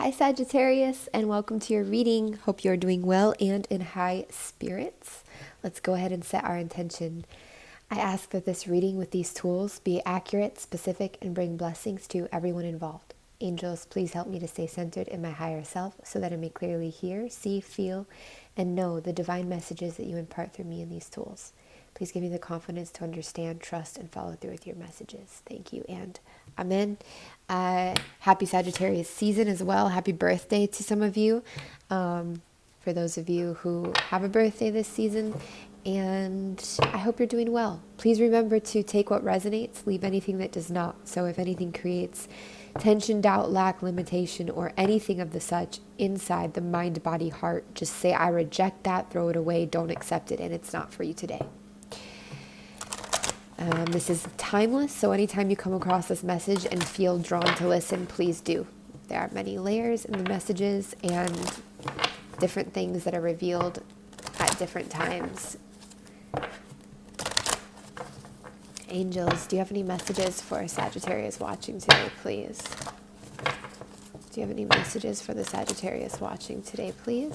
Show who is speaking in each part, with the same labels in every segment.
Speaker 1: Hi Sagittarius, and welcome to your reading. Hope you're doing well and in high spirits. Let's go ahead and set our intention. I ask that this reading with these tools be accurate, specific, and bring blessings to everyone involved. Angels, please help me to stay centered in my higher self so that I may clearly hear, see, feel, and know the divine messages that you impart through me in these tools. Please give me the confidence to understand, trust, and follow through with your messages. Thank you, and amen. Happy Sagittarius season as well. Happy birthday to some of you. For those of you who have a birthday this season, and I hope you're doing well. Please remember to take what resonates, leave anything that does not. So if anything creates tension, doubt, lack, limitation, or anything of the such inside the mind, body, heart, just say, I reject that, throw it away, don't accept it, and it's not for you today. This is timeless, so anytime you come across this message and feel drawn to listen, please do. There are many layers in the messages and different things that are revealed at different times. Angels, do you have any messages for Sagittarius watching today, please? Do you have any messages for the Sagittarius watching today, please?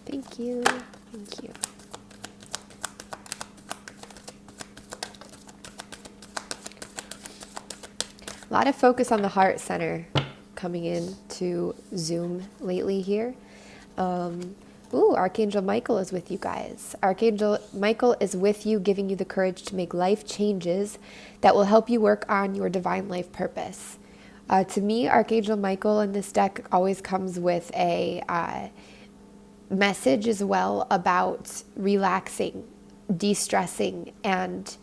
Speaker 1: Thank you. Thank you. A lot of focus on the heart center coming in to Zoom lately here. Archangel Michael is with you guys. Archangel Michael is with you, giving you the courage to make life changes that will help you work on your divine life purpose. To me, Archangel Michael in this deck always comes with a message as well about relaxing, de-stressing, and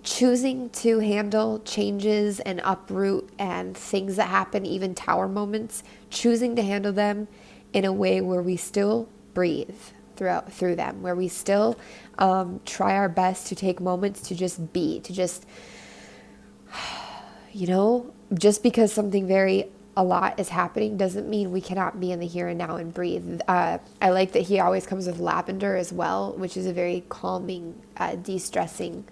Speaker 1: choosing to handle changes and uproot and things that happen, even tower moments, choosing to handle them in a way where we still breathe through them, where we still try our best to take moments to just be, to just, just because something a lot is happening doesn't mean we cannot be in the here and now and breathe. I like that he always comes with lavender as well, which is a very calming, de-stressing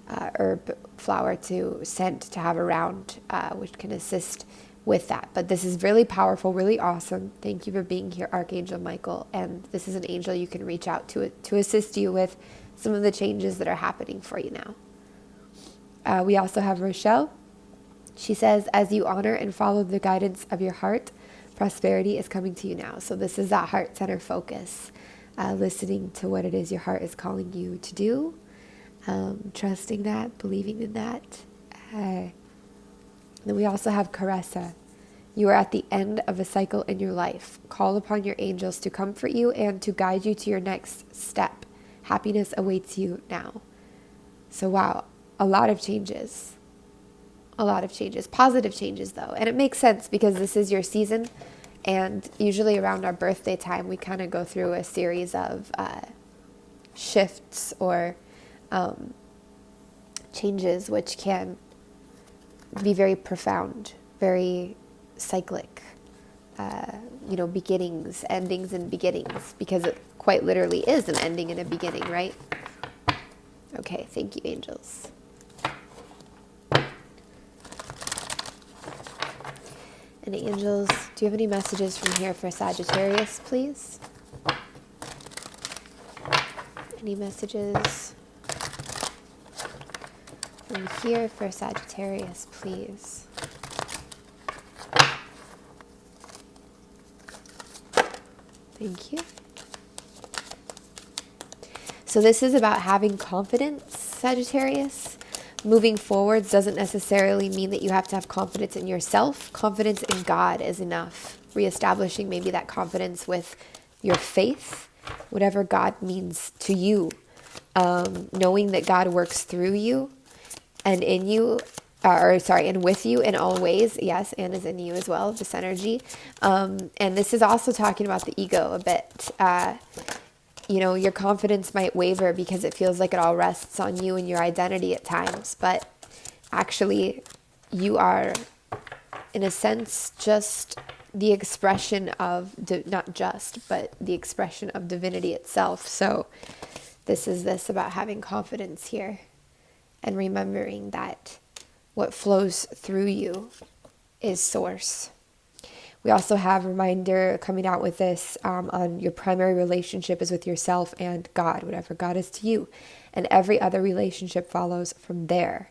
Speaker 1: herb flower to scent to have around, which can assist with that. But this is really powerful, really awesome. Thank you for being here, Archangel Michael. And this is an angel you can reach out to assist you with some of the changes that are happening for you now. We also have Rochelle. She says, as you honor and follow the guidance of your heart, prosperity is coming to you now. So this is that heart center focus, listening to what it is your heart is calling you to do, trusting that, believing in that. Then we also have Caressa. You are at the end of a cycle in your life. Call upon your angels to comfort you and to guide you to your next step. Happiness awaits you now. So wow, a lot of changes. A lot of changes, positive changes though. And it makes sense because this is your season. And usually around our birthday time, we kind of go through a series of shifts or changes, which can be very profound, very cyclic, beginnings, endings, and beginnings, because it quite literally is an ending and a beginning, right? Okay, thank you, angels. And angels, do you have any messages from here for Sagittarius, please? Any messages from here for Sagittarius, please? Thank you. So this is about having confidence, Sagittarius. Moving forwards doesn't necessarily mean that you have to have confidence in yourself. Confidence in God is enough. Reestablishing maybe that confidence with your faith, whatever God means to you. Knowing that God works through you and in you, and with you in all ways. Yes, and is in you as well, this energy. And this is also talking about the ego a bit. Your confidence might waver because it feels like it all rests on you and your identity at times. But actually, you are, in a sense, just the expression of, but the expression of divinity itself. So this is about having confidence here and remembering that What flows through you is source. We also have a reminder coming out with this on your primary relationship is with yourself and God, whatever God is to you. And every other relationship follows from there.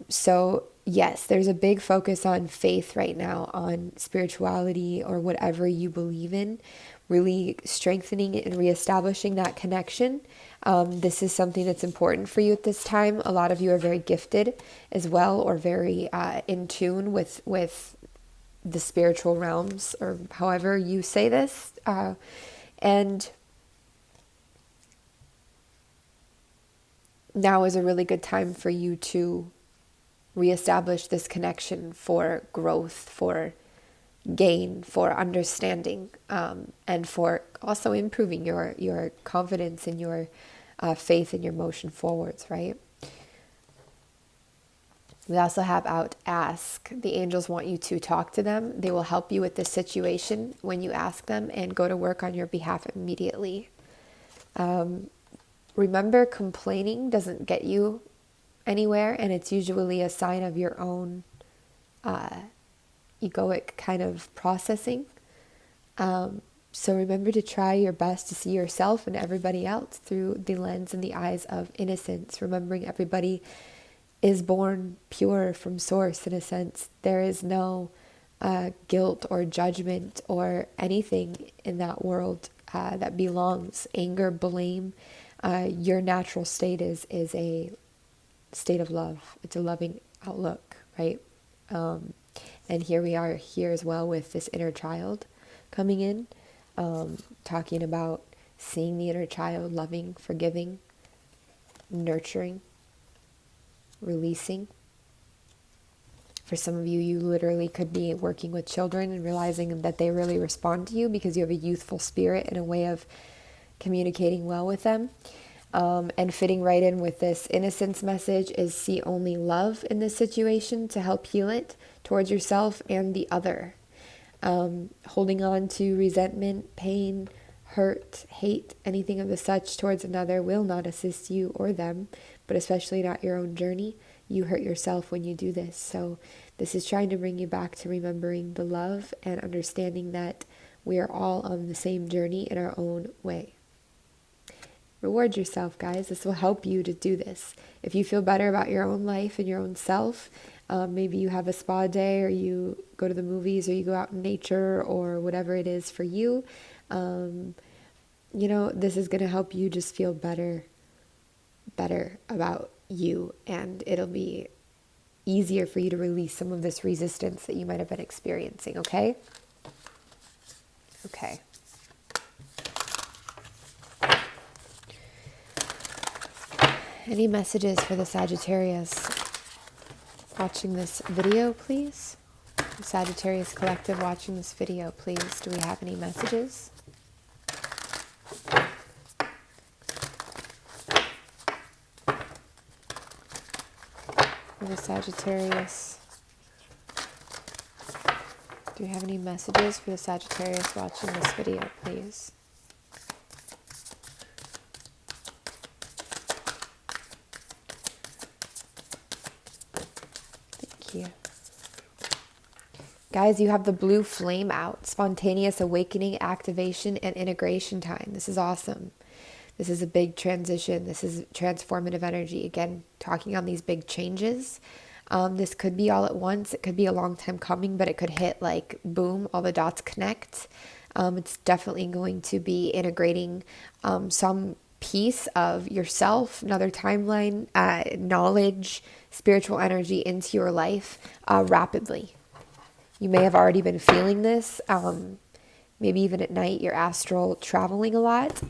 Speaker 1: So yes, there's a big focus on faith right now, on spirituality or whatever you believe in, really strengthening and reestablishing that connection. This is something that's important for you at this time. A lot of you are very gifted as well, or very in tune with the spiritual realms, or however you say this. And now is a really good time for you to reestablish this connection for growth, for gain, for understanding, and for also improving your confidence and your faith and your motion forwards, right? We also have out ask. The angels want you to talk to them. They will help you with this situation when you ask them and go to work on your behalf immediately. Remember, complaining doesn't get you anywhere, and it's usually a sign of your own egoic kind of processing. So remember to try your best to see yourself and everybody else through the lens and the eyes of innocence, remembering everybody is born pure from source in a sense. There is no guilt or judgment or anything in that world that belongs. Anger, blame. Your natural state is a state of love. It's a loving outlook, right? And here we are here as well with this inner child coming in, talking about seeing the inner child, loving, forgiving, nurturing, releasing. For some of you, you literally could be working with children and realizing that they really respond to you because you have a youthful spirit and a way of communicating well with them. And fitting right in with this innocence message is see only love in this situation to help heal it towards yourself and the other. Holding on to resentment, pain, hurt, hate, anything of the such towards another will not assist you or them, but especially not your own journey. You hurt yourself when you do this. So this is trying to bring you back to remembering the love and understanding that we are all on the same journey in our own way. Reward yourself, guys. This will help you to do this. If you feel better about your own life and your own self, maybe you have a spa day, or you go to the movies, or you go out in nature, or whatever it is for you, this is going to help you just feel better about you, and it'll be easier for you to release some of this resistance that you might have been experiencing, okay? Okay. Any messages for the Sagittarius watching this video, please? The Sagittarius Collective watching this video, please. Do we have any messages? For the Sagittarius. Do we have any messages for the Sagittarius watching this video, please? You. Guys, you have the blue flame out. Spontaneous awakening, activation, and integration time. This is awesome. This is a big transition. This is transformative energy. Again, talking on these big changes. This could be all at once. It could be a long time coming, but it could hit like boom, all the dots connect. It's definitely going to be integrating some piece of yourself, another timeline, knowledge, spiritual energy into your life rapidly. You may have already been feeling this. Maybe even at night, you're astral traveling a lot.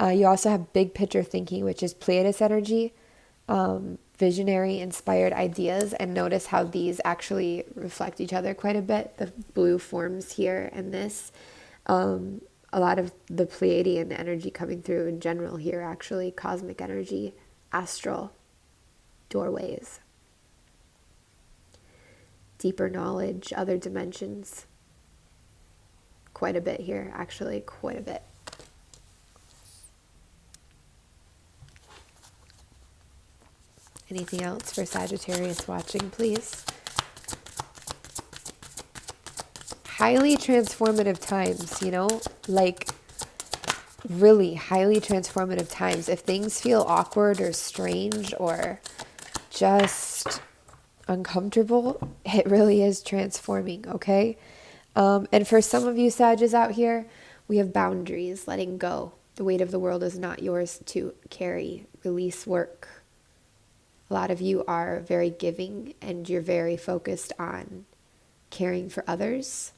Speaker 1: You also have big picture thinking, which is Pleiades energy, visionary, inspired ideas. And notice how these actually reflect each other quite a bit. The blue forms here and this. A lot of the Pleiadian energy coming through in general here, actually, cosmic energy, astral doorways, deeper knowledge, other dimensions. Quite a bit here, actually, quite a bit. Anything else for Sagittarius watching, please? Highly transformative times, you know, like really highly transformative times. If things feel awkward or strange or just uncomfortable, it really is transforming, okay? And for some of you Sages out here, we have boundaries, letting go. The weight of the world is not yours to carry. Release work. A lot of you are very giving and you're very focused on caring for others.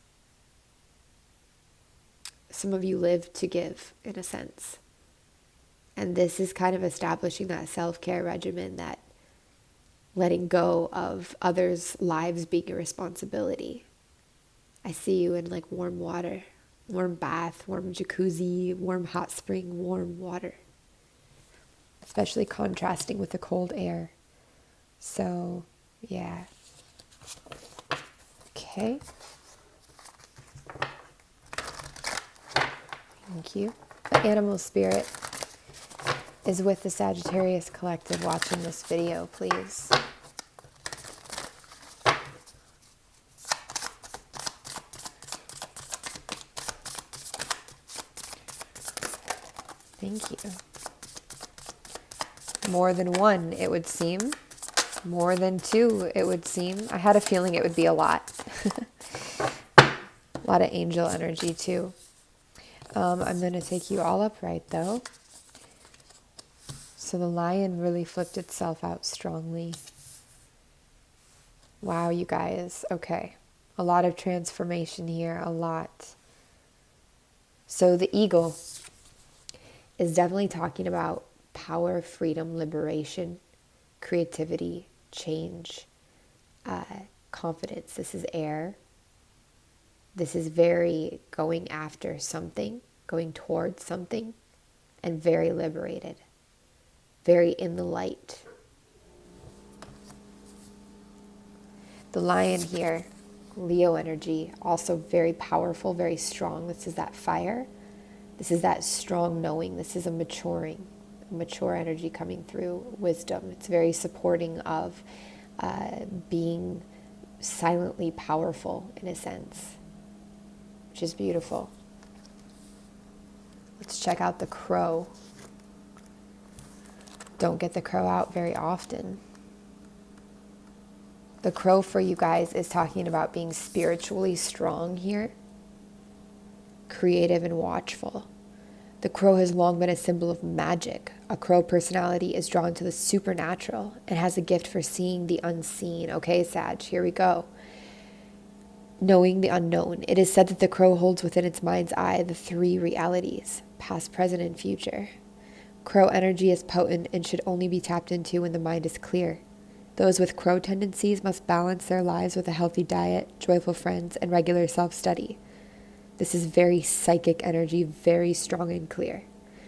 Speaker 1: Some of you live to give, in a sense. And this is kind of establishing that self-care regimen, that letting go of others' lives being a responsibility. I see you in like warm water, warm bath, warm jacuzzi, warm hot spring, warm water. Especially contrasting with the cold air. So, yeah. Okay. Thank you. The animal spirit is with the Sagittarius collective watching this video, please. Thank you. More than one, it would seem. More than two, it would seem. I had a feeling it would be a lot. A lot of angel energy, too. I'm going to take you all upright, though. So the lion really flipped itself out strongly. Wow, you guys. Okay. A lot of transformation here. A lot. So the eagle is definitely talking about power, freedom, liberation, creativity, change, confidence. This is air. This is very going after something, going towards something, and very liberated, very in the light. The lion here, Leo energy, also very powerful, very strong. This is that fire. This is that strong knowing. This is a maturing, mature energy coming through, wisdom. It's very supporting of being silently powerful in a sense, which is beautiful. Let's check out the crow. Don't get the crow out very often. The crow for you guys is talking about being spiritually strong here, creative and watchful. The crow has long been a symbol of magic. A crow personality is drawn to the supernatural and has a gift for seeing the unseen. Okay, Sag, here we go. Knowing the unknown. It is said that the crow holds within its mind's eye the three realities, past, present, and future. Crow energy is potent and should only be tapped into when the mind is clear. Those with crow tendencies must balance their lives with a healthy diet, joyful friends, and regular self-study. This is very psychic energy, very strong and clear.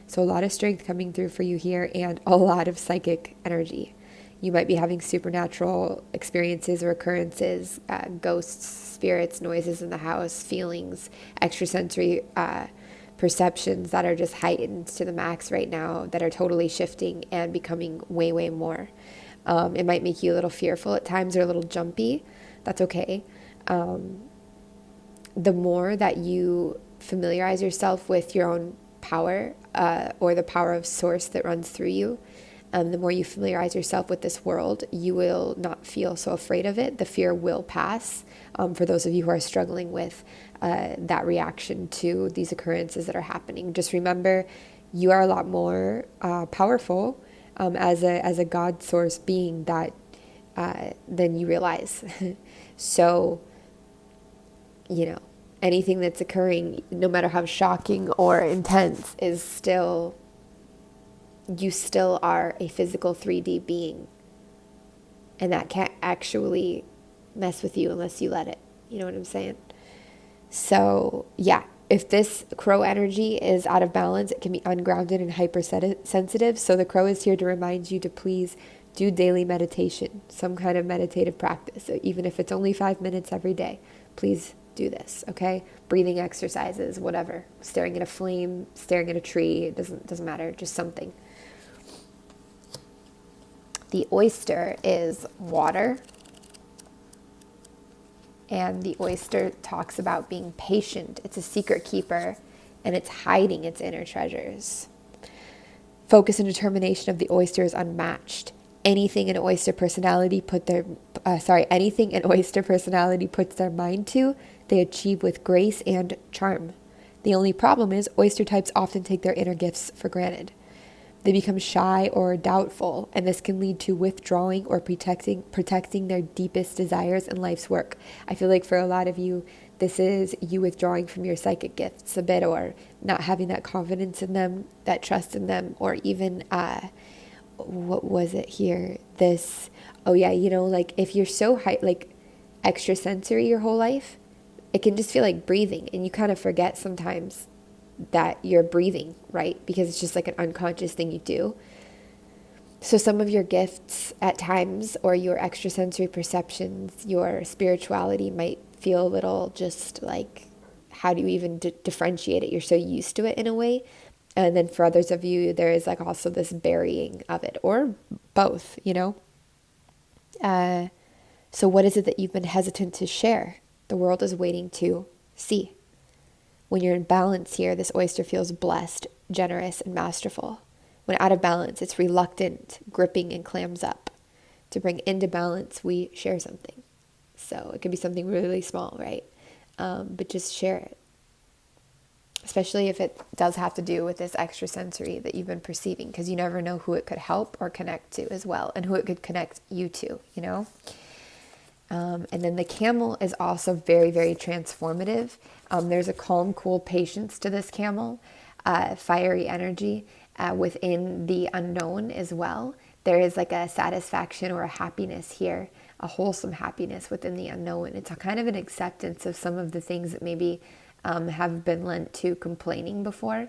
Speaker 1: So a lot of strength coming through for you here and a lot of psychic energy. You might be having supernatural experiences or occurrences, ghosts, spirits, noises in the house, feelings, extrasensory perceptions that are just heightened to the max right now, that are totally shifting and becoming way, way more. It might make you a little fearful at times or a little jumpy. That's okay. The more that you familiarize yourself with your own power or the power of source that runs through you, the more you familiarize yourself with this world, you will not feel so afraid of it. The fear will pass. For those of you who are struggling with that reaction to these occurrences that are happening, just remember you are a lot more powerful as a God source being that than you realize. So, you know, anything that's occurring, no matter how shocking or intense, is still, you still are a physical 3D being. And that can't actually mess with you unless you let it. You know what I'm saying? So, yeah, if this crow energy is out of balance, it can be ungrounded and hypersensitive. So the crow is here to remind you to please do daily meditation, some kind of meditative practice. So even if it's only 5 minutes every day, please do this, okay? Breathing exercises, whatever. Staring at a flame, staring at a tree, it doesn't matter, just something. The oyster is water. And the oyster talks about being patient. It's a secret keeper, and it's hiding its inner treasures. Focus and determination of the oyster is unmatched. Anything an oyster personality puts their mind to, they achieve with grace and charm. The only problem is oyster types often take their inner gifts for granted. They become shy or doubtful, and this can lead to withdrawing or protecting their deepest desires in life's work. I feel like for a lot of you, this is you withdrawing from your psychic gifts a bit, or not having that confidence in them, that trust in them, or even, what was it here? Like if you're so extrasensory your whole life, it can just feel like breathing, and you kind of forget sometimes that you're breathing, right? Because it's just like an unconscious thing you do. So some of your gifts at times, or your extrasensory perceptions, your spirituality might feel a little just like, how do you even differentiate it? You're so used to it in a way. And then for others of you, there is like also this burying of it, or both, So what is it that you've been hesitant to share? The world is waiting to see. When you're in balance here, this oyster feels blessed, generous, and masterful. When out of balance, it's reluctant, gripping, and clams up. To bring into balance, we share something. So it could be something really small, right? But just share it. Especially if it does have to do with this extrasensory that you've been perceiving, because you never know who it could help or connect to as well, and who it could connect you to, And then the camel is also very, very transformative. There's a calm, cool patience to this camel, fiery energy within the unknown as well. There is like a satisfaction or a happiness here, a wholesome happiness within the unknown. It's a kind of an acceptance of some of the things that maybe have been lent to complaining before.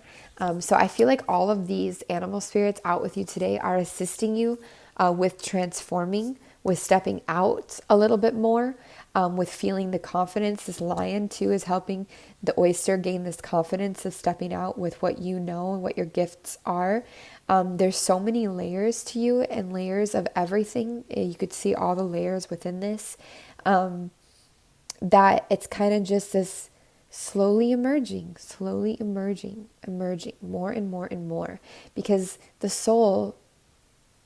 Speaker 1: So I feel like all of these animal spirits out with you today are assisting you with transforming, with stepping out a little bit more, with feeling the confidence. This lion too is helping the oyster gain this confidence of stepping out with what you know and what your gifts are. There's so many layers to you, and layers of everything. You could see all the layers within this, that it's kind of just this slowly emerging, more and more and more, because the soul,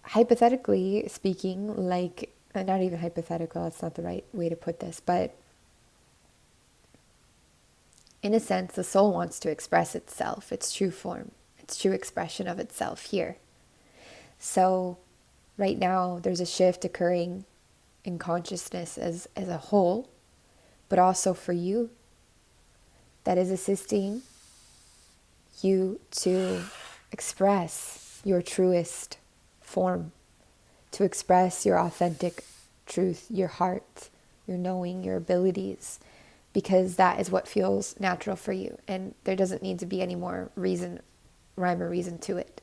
Speaker 1: hypothetically speaking, like, not even hypothetical, that's not the right way to put this, but in a sense, the soul wants to express itself, its true form, its true expression of itself here. So right now, there's a shift occurring in consciousness as a whole, but also for you, that is assisting you to express your truest form, to express your authentic truth, your heart, your knowing, your abilities, because that is what feels natural for you. And there doesn't need to be any more rhyme or reason to it.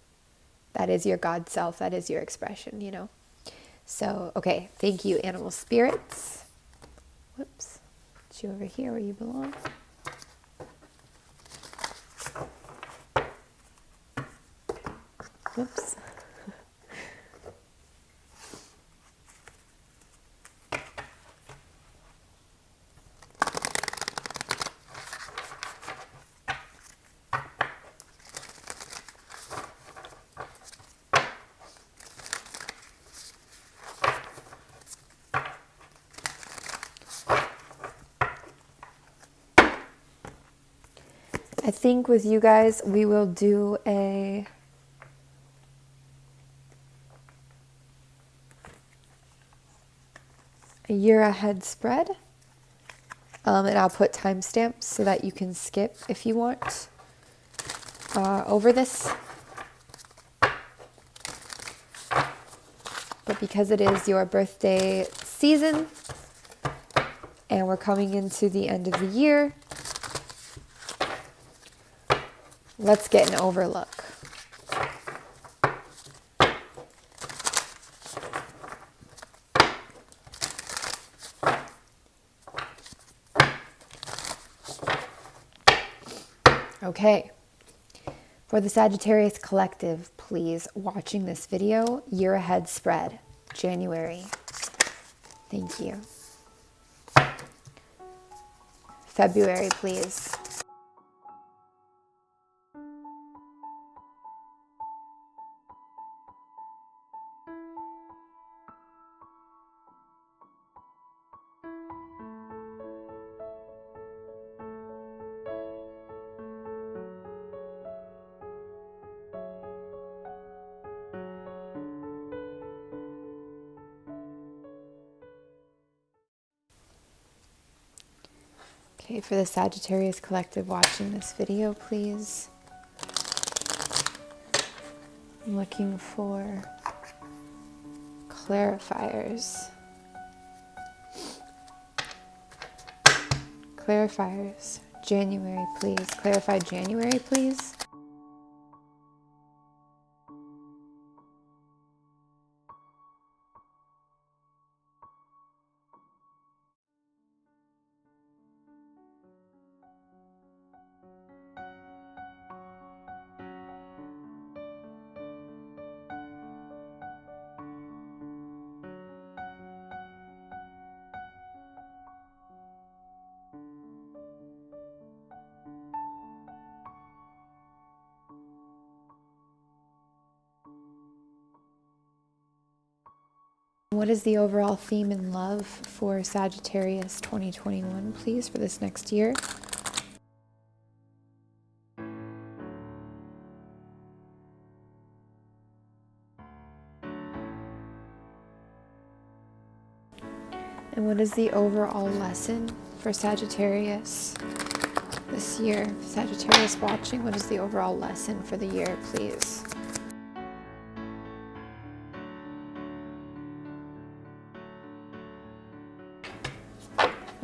Speaker 1: That is your God self. That is your expression, So, okay. Thank you, animal spirits. Whoops. Put you over here where you belong. Whoops. I think with you guys, we will do a year ahead spread. And I'll put timestamps so that you can skip if you want over this. But because it is your birthday season and we're coming into the end of the year, let's get an overlook. Okay, for the Sagittarius collective, please, watching this video, year ahead spread. January. Thank you. February, please. Okay, for the Sagittarius collective watching this video, please. I'm looking for clarifiers. Clarifiers. January, please. Clarify January, please. What is the overall theme in love for Sagittarius 2021, please, for this next year? And what is the overall lesson for Sagittarius this year? Sagittarius watching, what is the overall lesson for the year, please?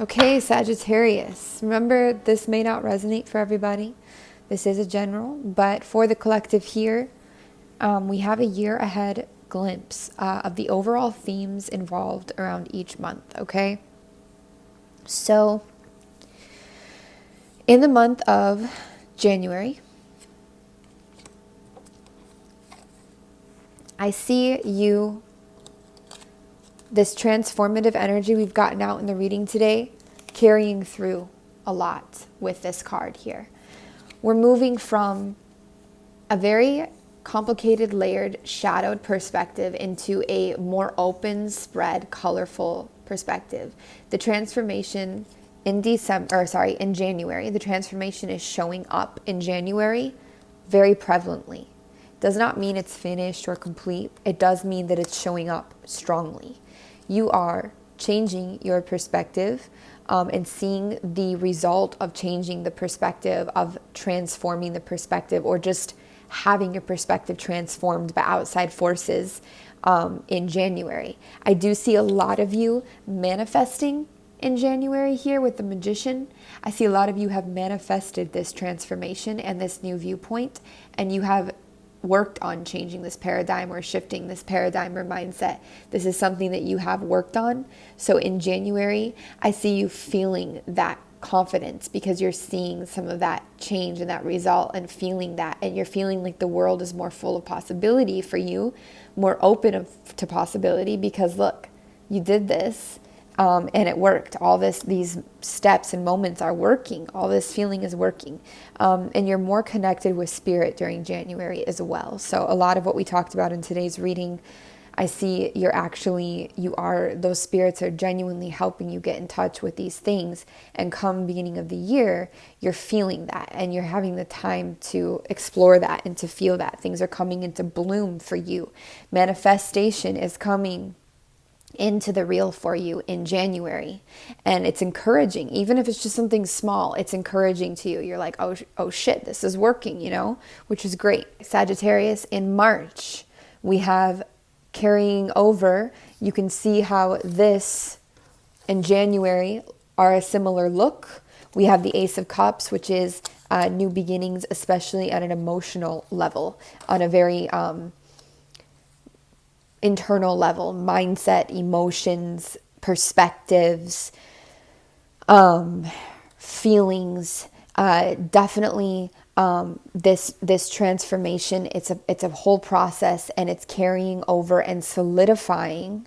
Speaker 1: Okay, Sagittarius. Remember, this may not resonate for everybody. This is a general, but for the collective here, we have a year ahead glimpse of the overall themes involved around each month, okay? So, in the month of January, I see you, this transformative energy we've gotten out in the reading today, carrying through a lot with this card here. We're moving from a very complicated, layered, shadowed perspective into a more open, spread, colorful perspective. The transformation in January, the transformation is showing up in January very prevalently. Does not mean it's finished or complete. It does mean that it's showing up strongly. You are changing your perspective and seeing the result of changing the perspective, of transforming the perspective, or just having your perspective transformed by outside forces in January. I do see a lot of you manifesting in January here with the Magician. I see a lot of you have manifested this transformation and this new viewpoint, and you have worked on changing this paradigm or shifting this paradigm or mindset. This is something that you have worked on. So in January, I see you feeling that confidence because you're seeing some of that change and that result and feeling that, and you're feeling like the world is more full of possibility for you, more open to possibility, because look, you did this and it worked. All these steps and moments are working. All this feeling is working. And you're more connected with spirit during January as well. So a lot of what we talked about in today's reading, I see those spirits are genuinely helping you get in touch with these things. And come beginning of the year, you're feeling that and you're having the time to explore that and to feel that. Things are coming into bloom for you. Manifestation is coming into the real for you in January, and it's encouraging. Even if it's just something small, it's encouraging to you. You're like, oh shit, this is working, which is great. Sagittarius, in March, we have carrying over. You can see how this and January are a similar look. We have the Ace of Cups, which is new beginnings, especially at an emotional level, on a very internal level, mindset, emotions, perspectives, feelings. Definitely, this transformation, it's a whole process, and it's carrying over and solidifying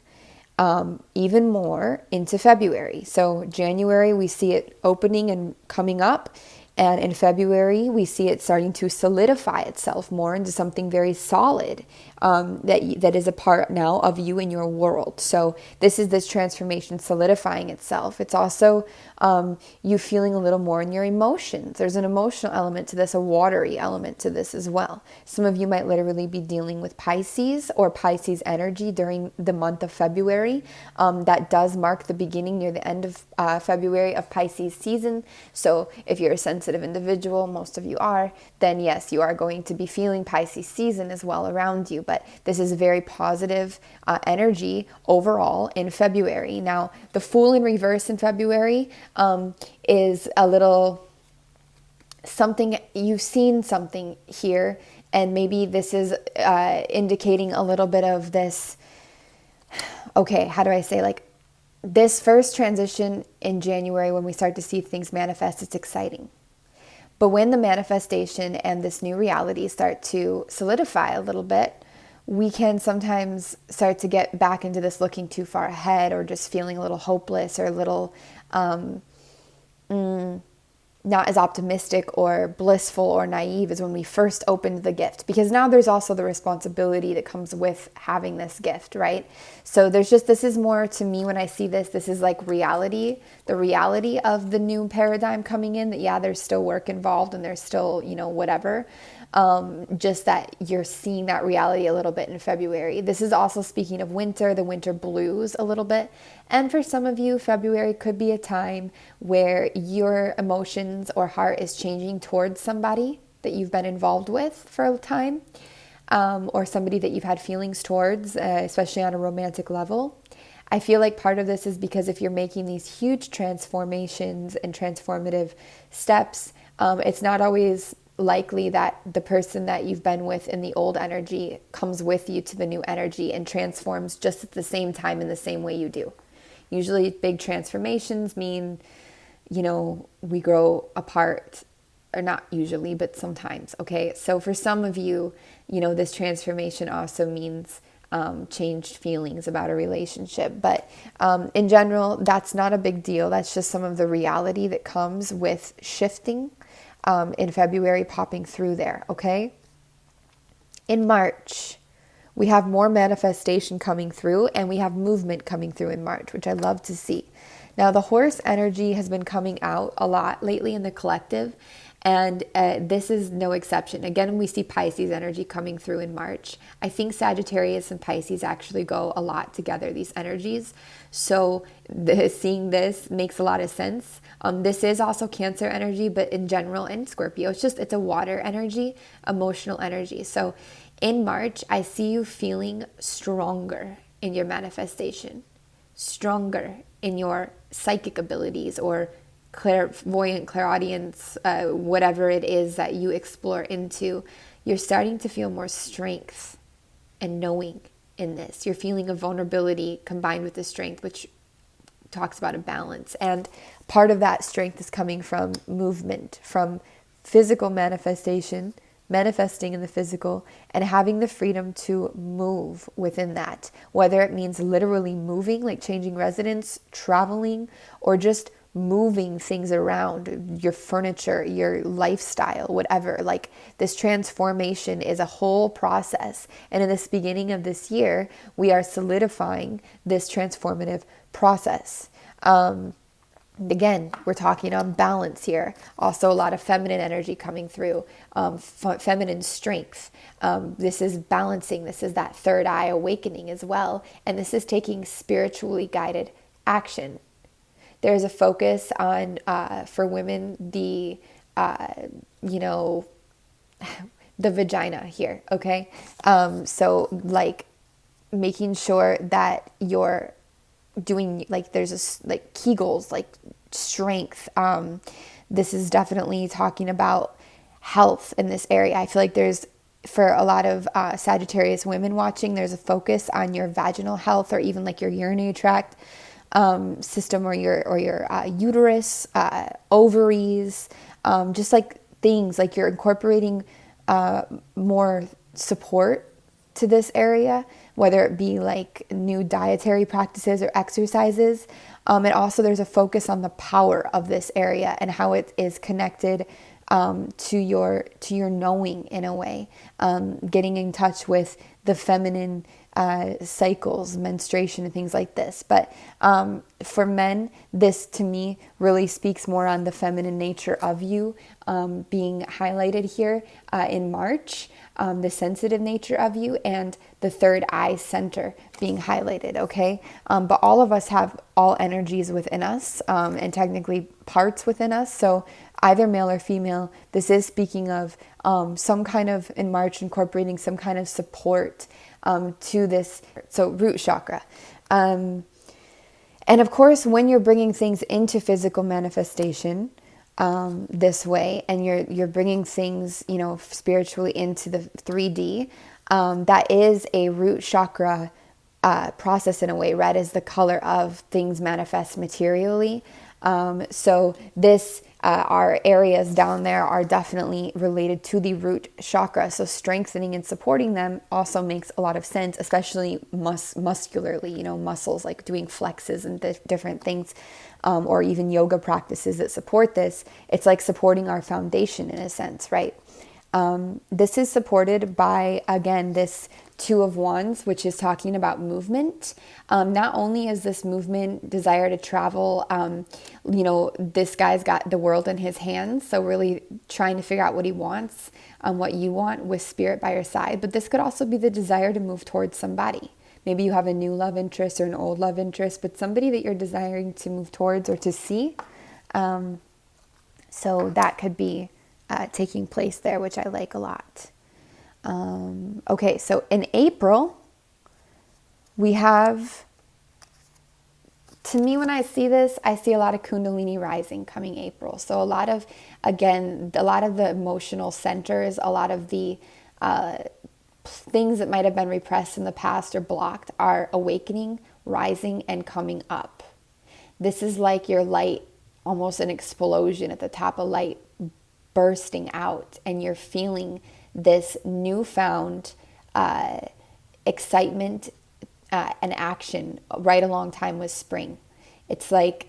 Speaker 1: even more into February. So January, we see it opening and coming up. And in February, we see it starting to solidify itself more into something very solid, that is a part now of you and your world. So this is this transformation solidifying itself. It's also you feeling a little more in your emotions. There's an emotional element to this, a watery element to this as well. Some of you might literally be dealing with Pisces or Pisces energy during the month of February. That does mark the beginning near the end of February of Pisces season. So if you're a sensitive individual, most of you are, then yes, you are going to be feeling Pisces season as well around you. But this is a very positive energy overall in February. Now, the Fool in reverse in February is a little something, you've seen something here, and maybe this is indicating a little bit of this, okay, how do I say, like, this first transition in January, when we start to see things manifest, it's exciting. But when the manifestation and this new reality start to solidify a little bit, we can sometimes start to get back into this looking too far ahead, or just feeling a little hopeless, or a little not as optimistic or blissful or naive as when we first opened the gift, because now there's also the responsibility that comes with having this gift, right? So there's just, this is more, to me, when I see this, this is like reality, the reality of the new paradigm coming in, that yeah, there's still work involved, and there's still, whatever. Just that you're seeing that reality a little bit in February. This is also speaking of winter, the winter blues a little bit. And for some of you, February could be a time where your emotions or heart is changing towards somebody that you've been involved with for a time, or somebody that you've had feelings towards, especially on a romantic level. I feel like part of this is because if you're making these huge transformations and transformative steps, it's not always likely that the person that you've been with in the old energy comes with you to the new energy and transforms just at the same time in the same way you do. Usually big transformations mean, we grow apart, or not usually, but sometimes. Okay. So for some of you, this transformation also means changed feelings about a relationship. But in general, that's not a big deal. That's just some of the reality that comes with shifting in February, popping through there, okay? In March, we have more manifestation coming through, and we have movement coming through in March, which I love to see. Now, the horse energy has been coming out a lot lately in the collective, and this is no exception. Again, we see Pisces energy coming through in March. I think Sagittarius and Pisces actually go a lot together, these energies. So seeing this makes a lot of sense. This is also Cancer energy, but in general, and Scorpio, it's a water energy, emotional energy. So in March, I see you feeling stronger in your manifestation, stronger in your psychic abilities, or clairvoyant, clairaudience, whatever it is that you explore into. You're starting to feel more strength and knowing in this. You're feeling a vulnerability combined with the strength, which talks about a balance. And part of that strength is coming from movement, from physical manifestation, manifesting in the physical, and having the freedom to move within that, whether it means literally moving, like changing residence, traveling, or just moving things around, your furniture, your lifestyle, whatever. Like, this transformation is a whole process. And in this beginning of this year, we are solidifying this transformative process. Again, we're talking on balance here. Also, a lot of feminine energy coming through, feminine strength. This is balancing. This is that third eye awakening as well. And this is taking spiritually guided action. There's a focus on, for women, the vagina here, okay? So, like, making sure that you're doing, like, there's Kegels, like strength. This is definitely talking about health in this area. I feel like there's, for a lot of Sagittarius women watching, there's a focus on your vaginal health, or even like your urinary tract system, or your uterus, ovaries, just like things like you're incorporating more support to this area, whether it be like new dietary practices or exercises. And also there's a focus on the power of this area and how it is connected to your knowing in a way, getting in touch with the feminine cycles, menstruation, and things like this. But for men, this to me really speaks more on the feminine nature of you being highlighted here in March, the sensitive nature of you, and the third eye center being highlighted, okay? But all of us have all energies within us and technically parts within us. So either male or female, this is speaking of some kind of, in March, incorporating some kind of support to this, so root chakra. And of course, when you're bringing things into physical manifestation this way, and you're bringing things, you know, spiritually into the 3D, that is a root chakra process in a way. Red is the color of things manifest materially. So this, our areas down there are definitely related to the root chakra. So strengthening and supporting them also makes a lot of sense, especially muscularly, you know, muscles like doing flexes and different things, or even yoga practices that support this. It's like supporting our foundation in a sense, right? This is supported by, again, this Two of Wands, which is talking about movement. Not only is this movement, desire to travel, you know, this guy's got the world in his hands, so really trying to figure out what he wants, what you want with spirit by your side. But this could also be the desire to move towards somebody. Maybe you have a new love interest or an old love interest, but somebody that you're desiring to move towards or to see. So that could be taking place there, which I like a lot. Okay, so in April, we have, to me, when I see this, I see a lot of Kundalini rising coming April. So a lot of, again, a lot of the emotional centers, a lot of the things that might have been repressed in the past or blocked are awakening, rising, and coming up. This is like your light, almost an explosion at the top of light bursting out, and you're feeling this newfound excitement and action right along time with spring. It's like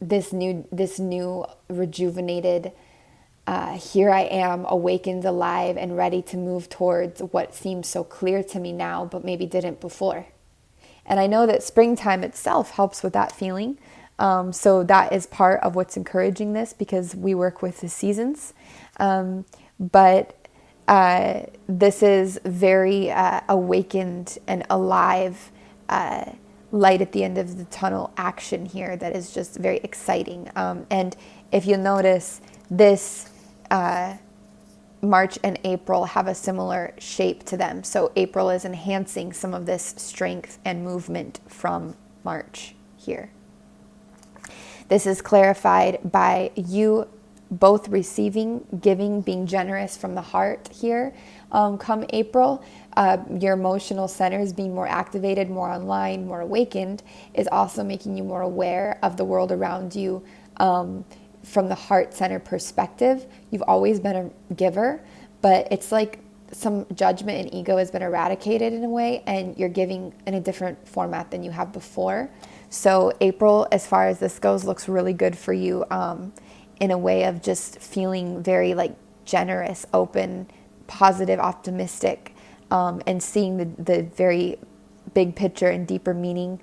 Speaker 1: this new rejuvenated, here I am, awakened, alive, and ready to move towards what seems so clear to me now, but maybe didn't before. And I know that springtime itself helps with that feeling. So that is part of what's encouraging this, because we work with the seasons. But this is very awakened and alive, light at the end of the tunnel action here that is just very exciting. And if you notice, this March and April have a similar shape to them. So April is enhancing some of this strength and movement from March here. This is clarified by you both receiving, giving, being generous from the heart here. Come April, your emotional centers being more activated, more online, more awakened, is also making you more aware of the world around you from the heart center perspective. You've always been a giver, but it's like some judgment and ego has been eradicated in a way, and you're giving in a different format than you have before. So April, as far as this goes, looks really good for you in a way of just feeling very like generous, open, positive, optimistic, and seeing the very big picture and deeper meaning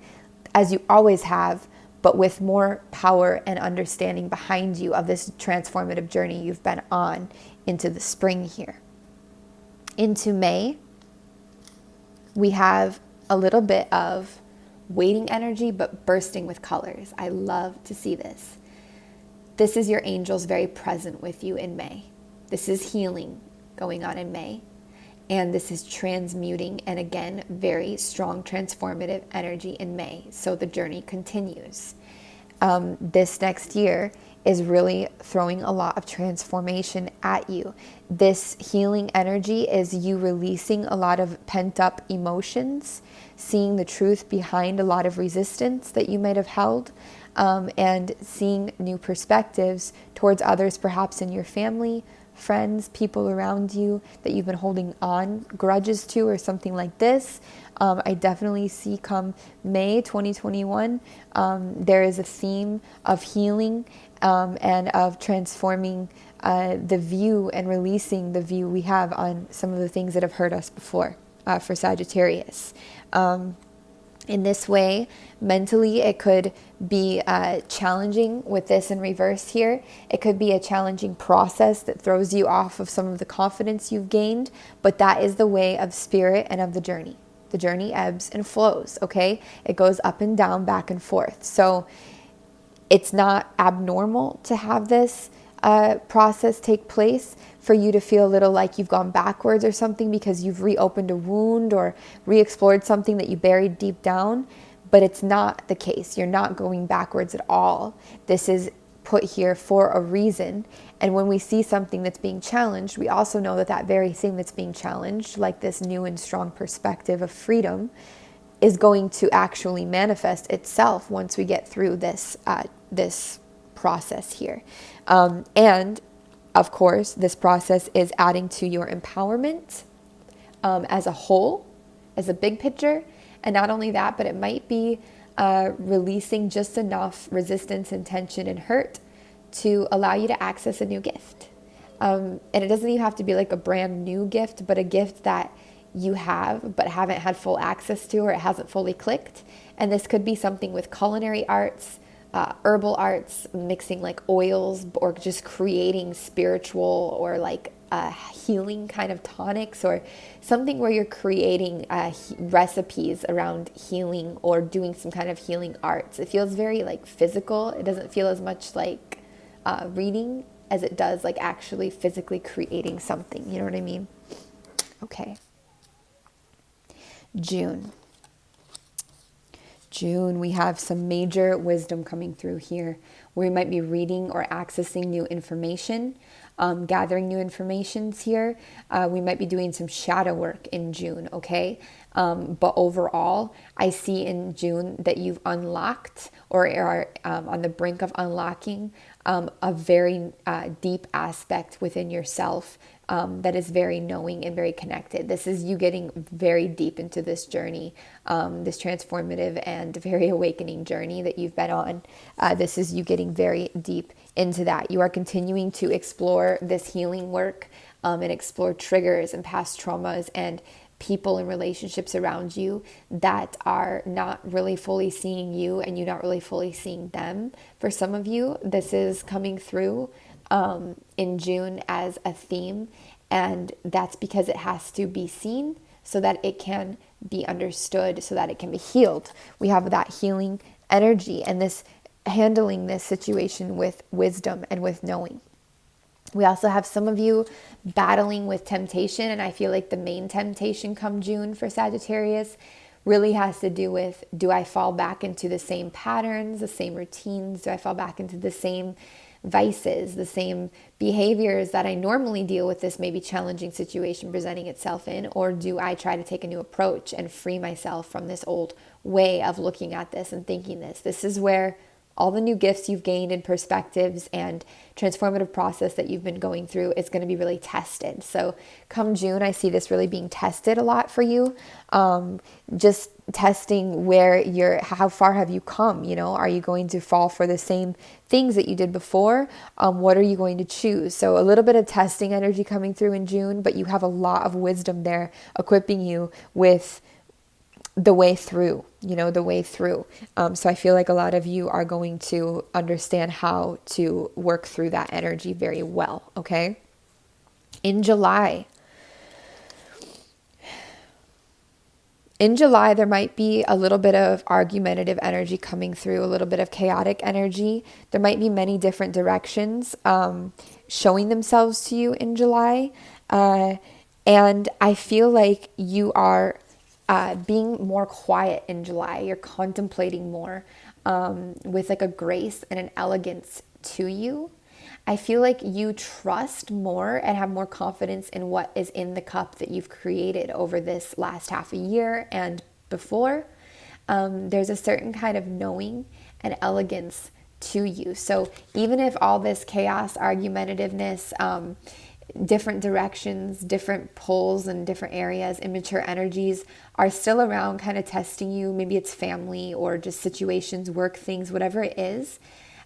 Speaker 1: as you always have, but with more power and understanding behind you of this transformative journey you've been on into the spring here. Into May, we have a little bit of waiting energy, but bursting with colors. I love to see this. This is your angels very present with you in May. This is healing going on in May. And this is transmuting, and again, very strong transformative energy in May. So the journey continues. This next year is really throwing a lot of transformation at you. This healing energy is you releasing a lot of pent-up emotions, seeing the truth behind a lot of resistance that you might have held, and seeing new perspectives towards others, perhaps in your family, friends, people around you that you've been holding on grudges to or something like this. I definitely see come May 2021, there is a theme of healing and of transforming the view and releasing the view we have on some of the things that have hurt us before for Sagittarius. In this way, mentally, it could be challenging with this in reverse here. It could be a challenging process that throws you off of some of the confidence you've gained, but that is the way of spirit and of the journey. The journey ebbs and flows, okay? It goes up and down, back and forth. So it's not abnormal to have this process take place for you to feel a little like you've gone backwards or something because you've reopened a wound or re-explored something that you buried deep down. But it's not the case. You're not going backwards at all. This is put here for a reason. And when we see something that's being challenged, we also know that that very thing that's being challenged, like this new and strong perspective of freedom, is going to actually manifest itself once we get through this this process here. And of course, this process is adding to your empowerment as a whole, as a big picture. And not only that, but it might be releasing just enough resistance and tension and hurt to allow you to access a new gift. And it doesn't even have to be like a brand new gift, but a gift that you have but haven't had full access to, or it hasn't fully clicked. And this could be something with culinary arts, herbal arts, mixing like oils, or just creating spiritual or like healing kind of tonics, or something where you're creating recipes around healing or doing some kind of healing arts. It feels very like physical. It doesn't feel as much like reading as it does like actually physically creating something. You know what I mean? Okay. June, we have some major wisdom coming through here. We might be reading or accessing new information, gathering new informations here. We might be doing some shadow work in June, okay? But overall, I see in June that you've unlocked or are on the brink of unlocking a very deep aspect within yourself that is very knowing and very connected. This is you getting very deep into this journey, this transformative and very awakening journey that you've been on. This is you getting very deep into that. You are continuing to explore this healing work and explore triggers and past traumas and people and relationships around you that are not really fully seeing you and you're not really fully seeing them. For some of you, this is coming through in June as a theme, and that's because it has to be seen so that it can be understood, so that it can be healed. We have that healing energy and this handling this situation with wisdom and with knowing. We also have some of you battling with temptation, and I feel like the main temptation come June for Sagittarius really has to do with, do I fall back into the same patterns, the same routines? Do I fall back into the same vices, the same behaviors that I normally deal with this maybe challenging situation presenting itself in? Or do I try to take a new approach and free myself from this old way of looking at this and thinking this? This is where all the new gifts you've gained and perspectives and transformative process that you've been going through is going to be really tested. So come June, I see this really being tested a lot for you. Just testing where how far have you come? You know, are you going to fall for the same things that you did before? What are you going to choose? So a little bit of testing energy coming through in June, but you have a lot of wisdom there equipping you with the way through, the way through. So I feel like a lot of you are going to understand how to work through that energy very well, okay? In July, there might be a little bit of argumentative energy coming through, a little bit of chaotic energy. There might be many different directions showing themselves to you in July. And I feel like you are being more quiet in July. You're contemplating more with like a grace and an elegance to you. I feel like you trust more and have more confidence in what is in the cup that you've created over this last half a year and before. There's a certain kind of knowing and elegance to you. So even if all this chaos, argumentativeness, different directions, different pulls in different areas, immature energies are still around kind of testing you, maybe it's family or just situations, work things, whatever it is,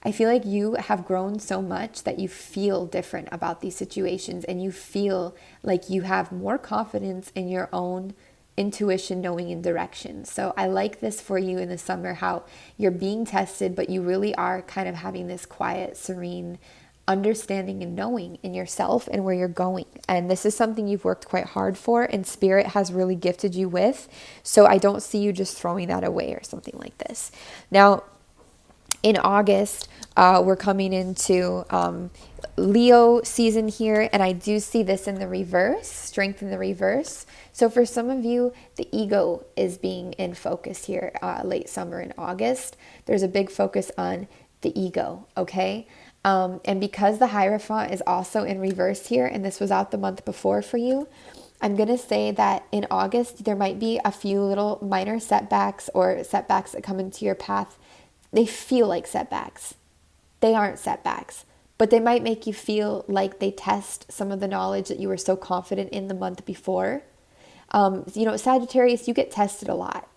Speaker 1: I feel like you have grown so much that you feel different about these situations, and you feel like you have more confidence in your own intuition, knowing, and direction. So I like this for you in the summer, how you're being tested, but you really are kind of having this quiet, serene understanding and knowing in yourself and where you're going. And this is something you've worked quite hard for, and Spirit has really gifted you with. So I don't see you just throwing that away or something like this. Now, in August, we're coming into Leo season here, and I do see this in the reverse, strength in the reverse. So for some of you, the ego is being in focus here, late summer in August. There's a big focus on the ego, okay? And because the Hierophant is also in reverse here, and this was out the month before for you, I'm going to say that in August, there might be a few little minor setbacks or setbacks that come into your path. They feel like setbacks. They aren't setbacks, but they might make you feel like they test some of the knowledge that you were so confident in the month before. Sagittarius, you get tested a lot.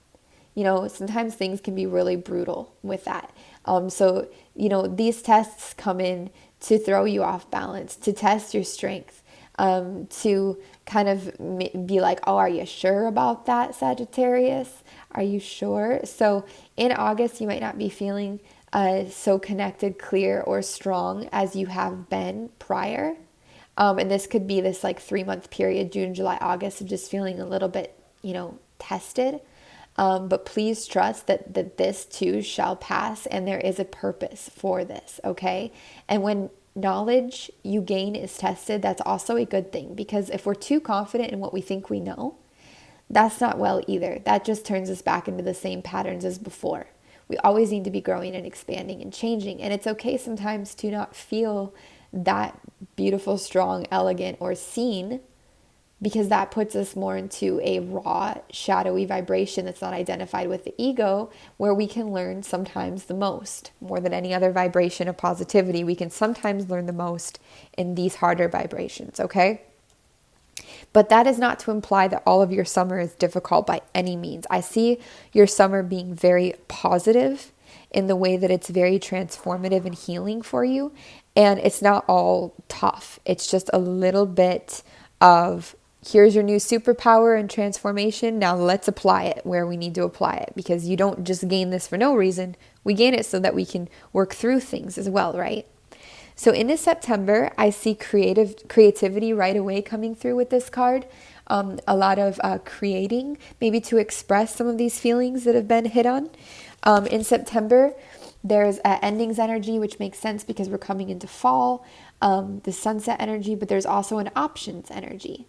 Speaker 1: Sometimes things can be really brutal with that. These tests come in to throw you off balance, to test your strength, to kind of be like, oh, are you sure about that, Sagittarius? Are you sure? So in August, you might not be feeling so connected, clear, or strong as you have been prior. And this could be this like 3-month period, June, July, August, of just feeling a little bit, tested. But please trust that this too shall pass, and there is a purpose for this, okay? And when knowledge you gain is tested, that's also a good thing, because if we're too confident in what we think we know, that's not well either. That just turns us back into the same patterns as before. We always need to be growing and expanding and changing. And it's okay sometimes to not feel that beautiful, strong, elegant, or seen, because that puts us more into a raw, shadowy vibration that's not identified with the ego, where we can learn sometimes the most. More than any other vibration of positivity, we can sometimes learn the most in these harder vibrations, okay? But that is not to imply that all of your summer is difficult by any means. I see your summer being very positive in the way that it's very transformative and healing for you. And it's not all tough. It's just a little bit of, here's your new superpower and transformation. Now let's apply it where we need to apply it, because you don't just gain this for no reason. We gain it so that we can work through things as well, right? So into September, I see creativity right away coming through with this card. A lot of creating, maybe to express some of these feelings that have been hit on. In September, there's endings energy, which makes sense because we're coming into fall, the sunset energy, but there's also an options energy.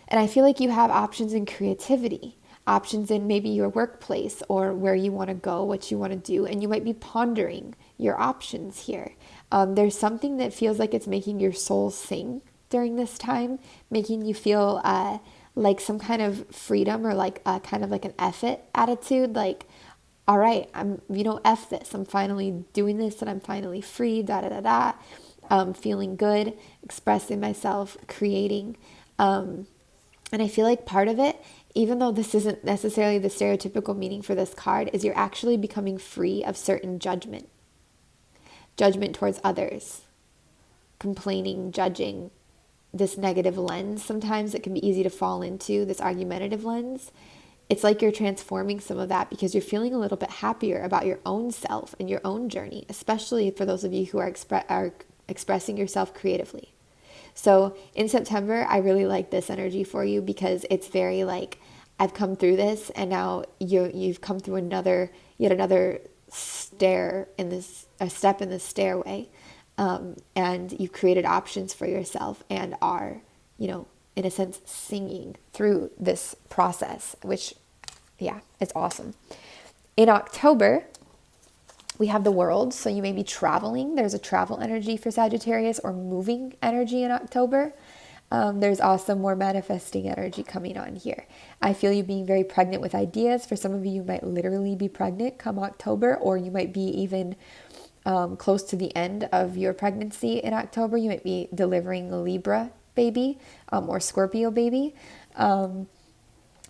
Speaker 1: And I feel like you have options in creativity, options in maybe your workplace or where you want to go, what you want to do, and you might be pondering your options here. There's something that feels like it's making your soul sing during this time, making you feel like some kind of freedom, or like kind of like an F it attitude, like, all right, F this. I'm finally doing this and I'm finally free, feeling good, expressing myself, creating. And I feel like part of it, even though this isn't necessarily the stereotypical meaning for this card, is you're actually becoming free of certain judgment towards others, complaining, judging, this negative lens. Sometimes it can be easy to fall into this argumentative lens. It's like you're transforming some of that because you're feeling a little bit happier about your own self and your own journey, especially for those of you who are expressing yourself creatively. So in September, I really like this energy for you because it's very like, I've come through this, and now you've come through yet another step in this stairway, and you've created options for yourself and are, in a sense, singing through this process, which, yeah, it's awesome. In October, we have the world, so you may be traveling. There's a travel energy for Sagittarius, or moving energy in October. There's also more manifesting energy coming on here. I feel you being very pregnant with ideas. For some of you, you might literally be pregnant come October, or you might be even close to the end of your pregnancy in October. You might be delivering a Libra baby or Scorpio baby,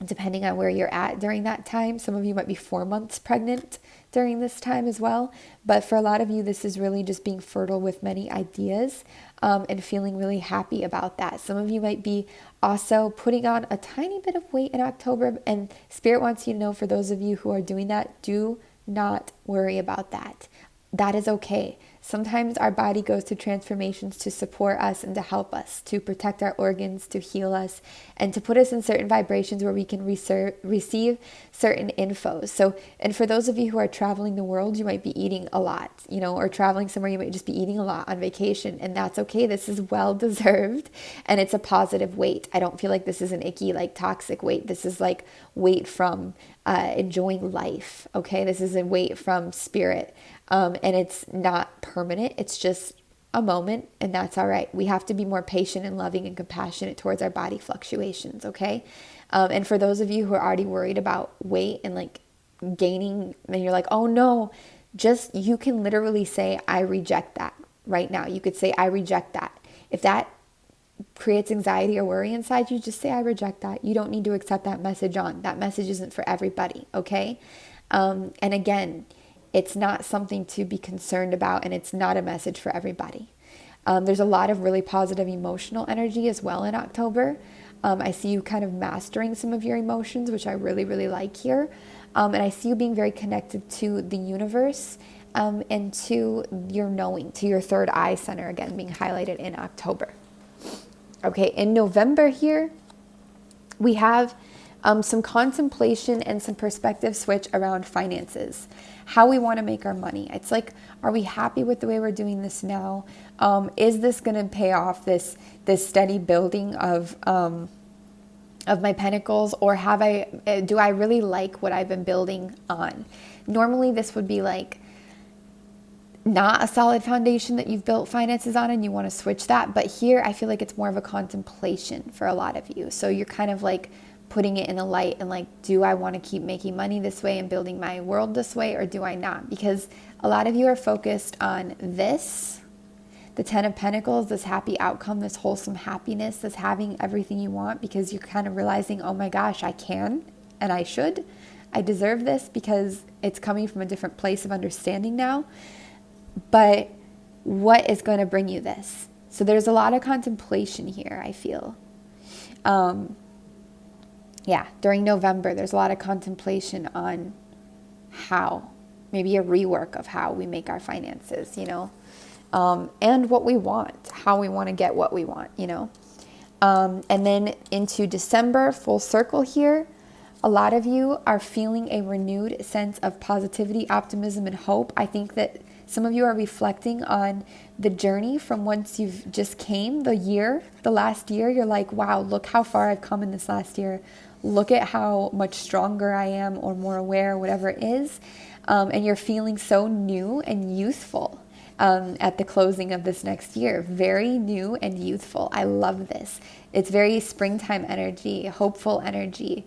Speaker 1: depending on where you're at during that time. Some of you might be 4 months pregnant during this time as well. But for a lot of you, this is really just being fertile with many ideas and feeling really happy about that. Some of you might be also putting on a tiny bit of weight in October. And Spirit wants you to know, for those of you who are doing that, do not worry about that. That is okay. Sometimes our body goes through transformations to support us and to help us, to protect our organs, to heal us, and to put us in certain vibrations where we can receive certain infos. So, and for those of you who are traveling the world, you might be eating a lot, or traveling somewhere, you might just be eating a lot on vacation, and that's okay. This is well deserved, and it's a positive weight. I don't feel like this is an icky, like toxic weight. This is like weight from enjoying life, okay? This is a weight from spirit. And it's not permanent. It's just a moment, and that's all right. We have to be more patient and loving and compassionate towards our body fluctuations, okay? And for those of you who are already worried about weight and like gaining, and you're like, oh no, you can literally say, I reject that right now. You could say, I reject that. If that creates anxiety or worry inside you, just say, I reject that. You don't need to accept that message on. That message isn't for everybody, okay? And again, it's not something to be concerned about, and it's not a message for everybody. There's a lot of really positive emotional energy as well in October. I see you kind of mastering some of your emotions, which I really, really like here. And I see you being very connected to the universe and to your knowing, to your third eye center, again, being highlighted in October. Okay, in November here, we have some contemplation and some perspective switch around finances, how we want to make our money. It's like, are we happy with the way we're doing this now? Is this going to pay off this steady building of my pentacles, or do I really like what I've been building on? Normally, this would be like not a solid foundation that you've built finances on and you want to switch that. But here, I feel like it's more of a contemplation for a lot of you. So you're kind of like putting it in the light and like, do I want to keep making money this way and building my world this way, or do I not? Because a lot of you are focused on this, the 10 of Pentacles, this happy outcome, this wholesome happiness, this having everything you want, because you're kind of realizing, oh my gosh, I can and I should. I deserve this because it's coming from a different place of understanding now. But what is going to bring you this? So there's a lot of contemplation here, I feel. During November, there's a lot of contemplation on how, maybe a rework of how we make our finances, and what we want, how we want to get what we want, And then into December, full circle here, a lot of you are feeling a renewed sense of positivity, optimism, and hope. I think that some of you are reflecting on the journey from once you've just came, the last year. You're like, wow, look how far I've come in this last year. Look at how much stronger I am, or more aware, whatever it is. And you're feeling so new and youthful at the closing of this next year. Very new and youthful. I love this. It's very springtime energy, hopeful energy,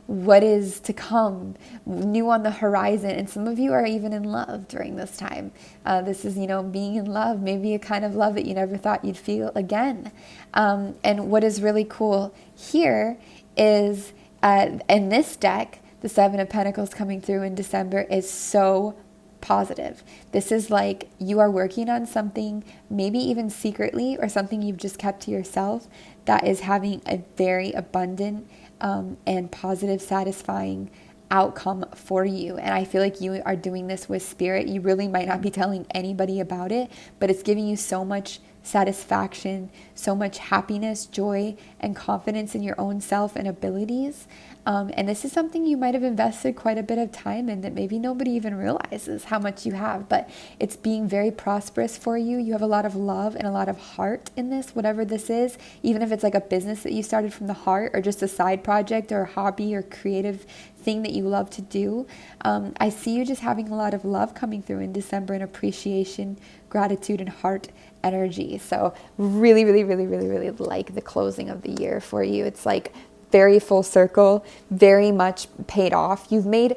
Speaker 1: what is to come, new on the horizon. And some of you are even in love during this time. This is, being in love, maybe a kind of love that you never thought you'd feel again. And what is really cool here is in this deck, the 7 of Pentacles coming through in December is so positive. This is like you are working on something, maybe even secretly, or something you've just kept to yourself, that is having a very abundant and positive, satisfying outcome for you. And I feel like you are doing this with spirit. You really might not be telling anybody about it, but it's giving you so much satisfaction, so much happiness, joy, and confidence in your own self and abilities. And this is something you might have invested quite a bit of time in that maybe nobody even realizes how much you have, but it's being very prosperous for you. You have a lot of love and a lot of heart in this, whatever this is, even if it's like a business that you started from the heart, or just a side project or a hobby or creative thing that you love to do. I see you just having a lot of love coming through in December, and appreciation gratitude and heart energy. So really, really, really, really, really like the closing of the year for you. It's like very full circle, very much paid off. You've made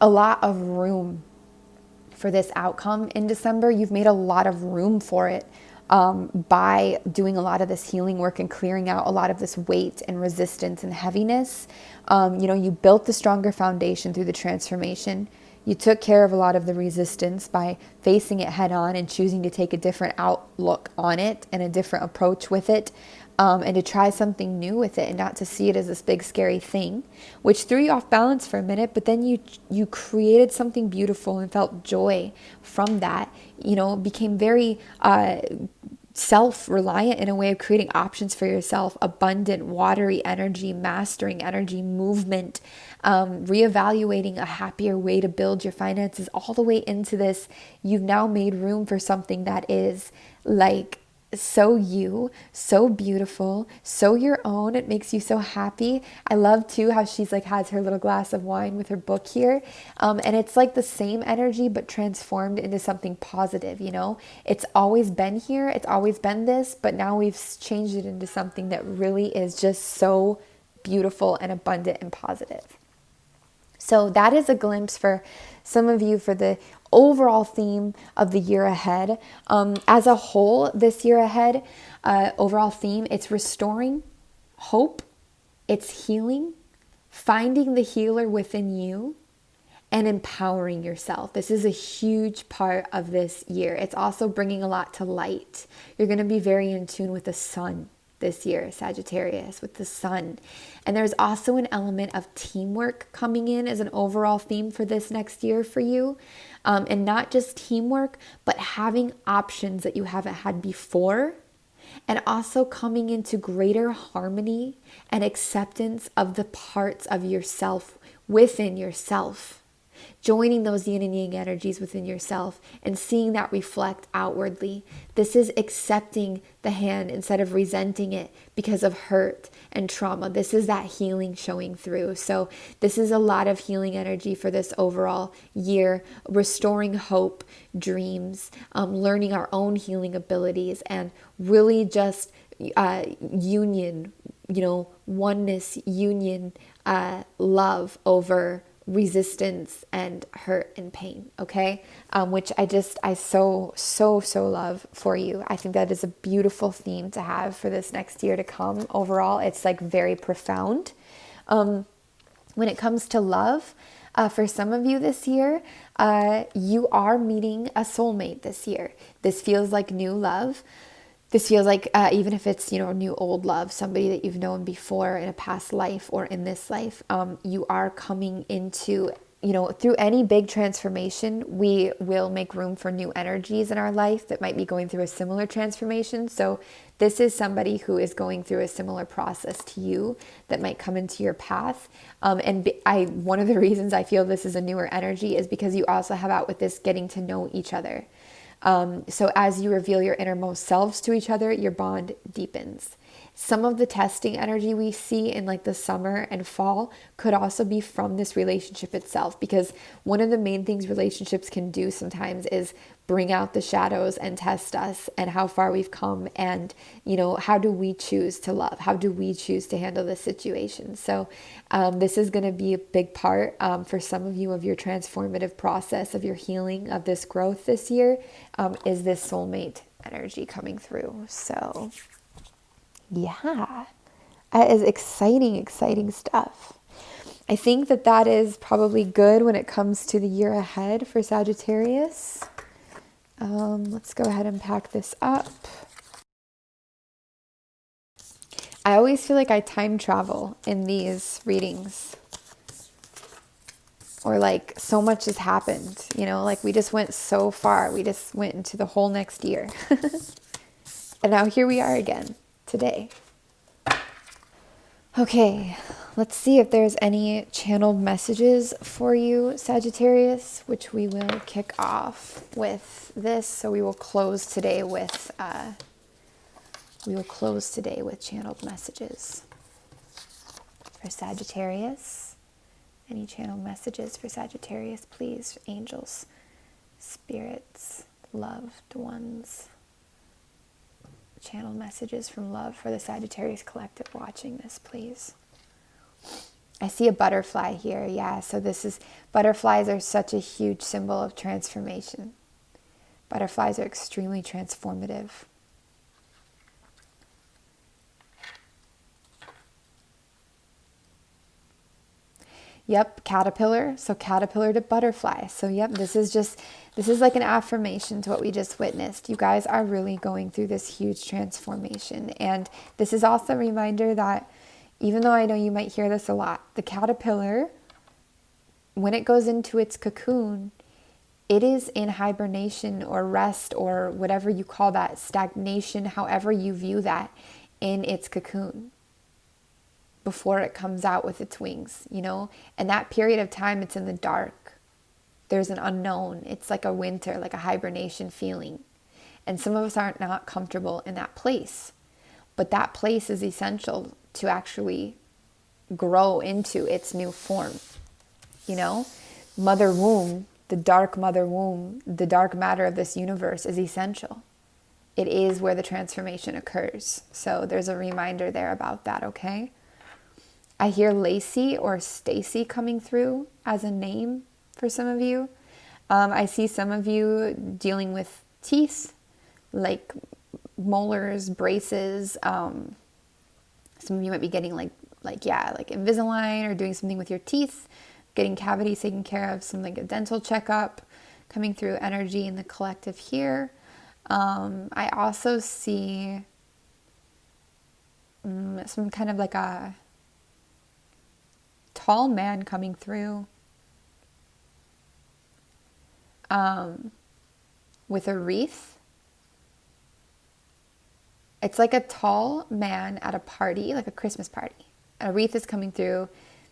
Speaker 1: a lot of room for this outcome in December. You've made a lot of room for it by doing a lot of this healing work and clearing out a lot of this weight and resistance and heaviness. You built the stronger foundation through the transformation. You took care of a lot of the resistance by facing it head on and choosing to take a different outlook on it and a different approach with it. And to try something new with it and not to see it as this big scary thing, which threw you off balance for a minute, but then you created something beautiful and felt joy from that, became very self-reliant in a way of creating options for yourself, abundant, watery energy, mastering energy, movement, reevaluating a happier way to build your finances, all the way into this. You've now made room for something that is like so you, so beautiful, so your own. It makes you so happy. I love too how she's like has her little glass of wine with her book here, and it's like the same energy but transformed into something positive. It's always been here, it's always been this, but now we've changed it into something that really is just so beautiful and abundant and positive. So that is a glimpse for some of you for the overall theme of the year ahead. As a whole, this year ahead, overall theme, it's restoring hope, it's healing, finding the healer within you, and empowering yourself. This is a huge part of this year. It's also bringing a lot to light. You're going to be very in tune with the sun this year, Sagittarius, with the sun. And there's also an element of teamwork coming in as an overall theme for this next year for you. And not just teamwork, but having options that you haven't had before. And also coming into greater harmony and acceptance of the parts of yourself within yourself. Joining those yin and yang energies within yourself and seeing that reflect outwardly. This is accepting the hand instead of resenting it because of hurt and trauma. This is that healing showing through. So this is a lot of healing energy for this overall year, restoring hope, dreams, learning our own healing abilities, and really just union, oneness, union, love over resistance and hurt and pain, okay? Which I so love for you. I think that is a beautiful theme to have for this next year to come. Overall, it's like very profound. When it comes to love, for some of you this year, you are meeting a soulmate this year. This feels like new love. This feels like, even if it's, new old love, somebody that you've known before in a past life or in this life, you are coming into, through any big transformation, we will make room for new energies in our life that might be going through a similar transformation. So this is somebody who is going through a similar process to you that might come into your path. One of the reasons I feel this is a newer energy is because you also have out with this getting to know each other. So as you reveal your innermost selves to each other, your bond deepens. Some of the testing energy we see in like the summer and fall could also be from this relationship itself, because one of the main things relationships can do sometimes is bring out the shadows and test us and how far we've come, and how do we choose to love, how do we choose to handle this situation. So this is going to be a big part for some of you of your transformative process of your healing, of this growth this year, is this soulmate energy coming through. So yeah, that is exciting stuff. I think that is probably good when it comes to the year ahead for Sagittarius. Let's go ahead and pack this up. I always feel like I time travel in these readings, or like so much has happened, like we just went so far. We just went into the whole next year. And now here we are again today. Okay, let's see if there's any channeled messages for you, Sagittarius, which we will kick off with this. So we will close today with channeled messages for Sagittarius. Any channeled messages for Sagittarius, please, angels, spirits, Loved ones. Channel messages from love for the Sagittarius collective watching this, please. I see a butterfly here. Yeah, so butterflies are such a huge symbol of transformation. Butterflies are extremely transformative. Yep, caterpillar. So caterpillar to butterfly. So yep, this is like an affirmation to what we just witnessed. You guys are really going through this huge transformation. And this is also a reminder that even though I know you might hear this a lot, the caterpillar, when it goes into its cocoon, it is in hibernation or rest or whatever you call that, stagnation, however you view that, in its cocoon before it comes out with its wings, you know? And that period of time, it's in the dark. There's an unknown. It's like a winter, like a hibernation feeling. And some of us aren't not comfortable in that place. But that place is essential to actually grow into its new form. You know? Mother womb, the dark mother womb, the dark matter of this universe is essential. It is where the transformation occurs. So there's a reminder there about that, okay? I hear Lacey or Stacy coming through as a name for some of you. I see some of you dealing with teeth, like molars, braces. Some of you might be getting like Invisalign or doing something with your teeth, getting cavities taken care of, some like a dental checkup coming through energy in the collective here. I also see some kind of like a tall man coming through with a wreath. It's like a tall man at a party, like a Christmas party. A wreath is coming through.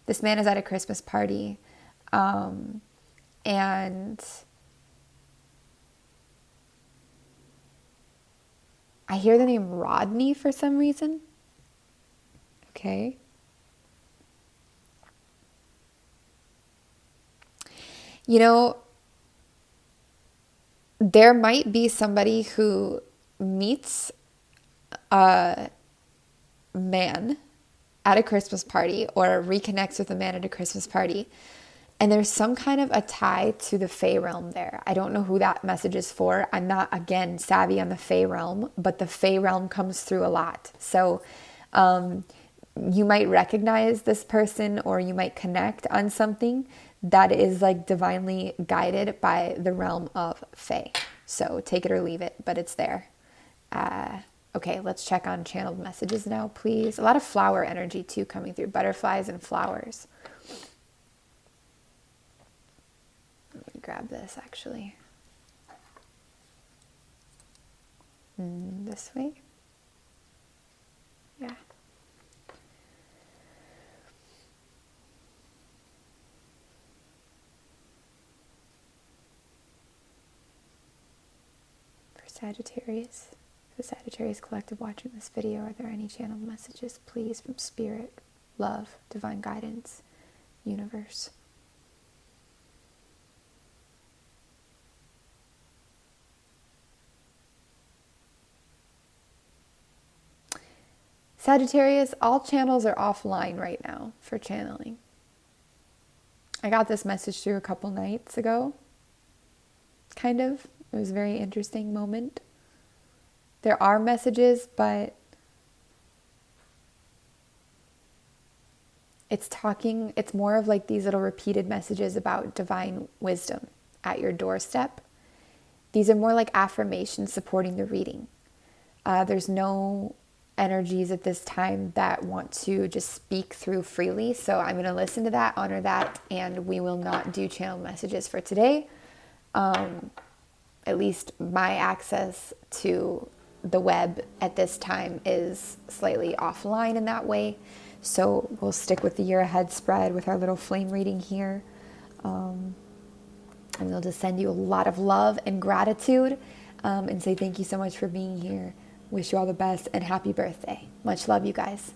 Speaker 1: This man is at a Christmas party. And I hear the name Rodney for some reason. Okay. You know, there might be somebody who meets a man at a Christmas party or reconnects with a man at a Christmas party, and there's some kind of a tie to the Fae realm there. I don't know who that message is for. I'm not, again, savvy on the Fae realm, but the Fae realm comes through a lot. So you might recognize this person, or you might connect on something that is like divinely guided by the realm of Fae. So take it or leave it, but it's there. Okay, let's check on channeled messages now, please. A lot of flower energy too coming through. Butterflies and flowers. Let me grab this actually. This way? Yeah. Sagittarius, the Sagittarius collective watching this video, are there any channeled messages, please, from spirit, love, divine guidance, universe? Sagittarius, all channels are offline right now for channeling. I got this message through a couple nights ago, kind of. It was a very interesting moment. There are messages, but it's more of like these little repeated messages about divine wisdom at your doorstep. These are more like affirmations supporting the reading. There's no energies at this time that want to just speak through freely. So I'm going to listen to that, honor that, and we will not do channel messages for today. At least my access to the web at this time is slightly offline in that way. So we'll stick with the year ahead spread with our little flame reading here. And we'll just send you a lot of love and gratitude and say thank you so much for being here. Wish you all the best and happy birthday. Much love, you guys.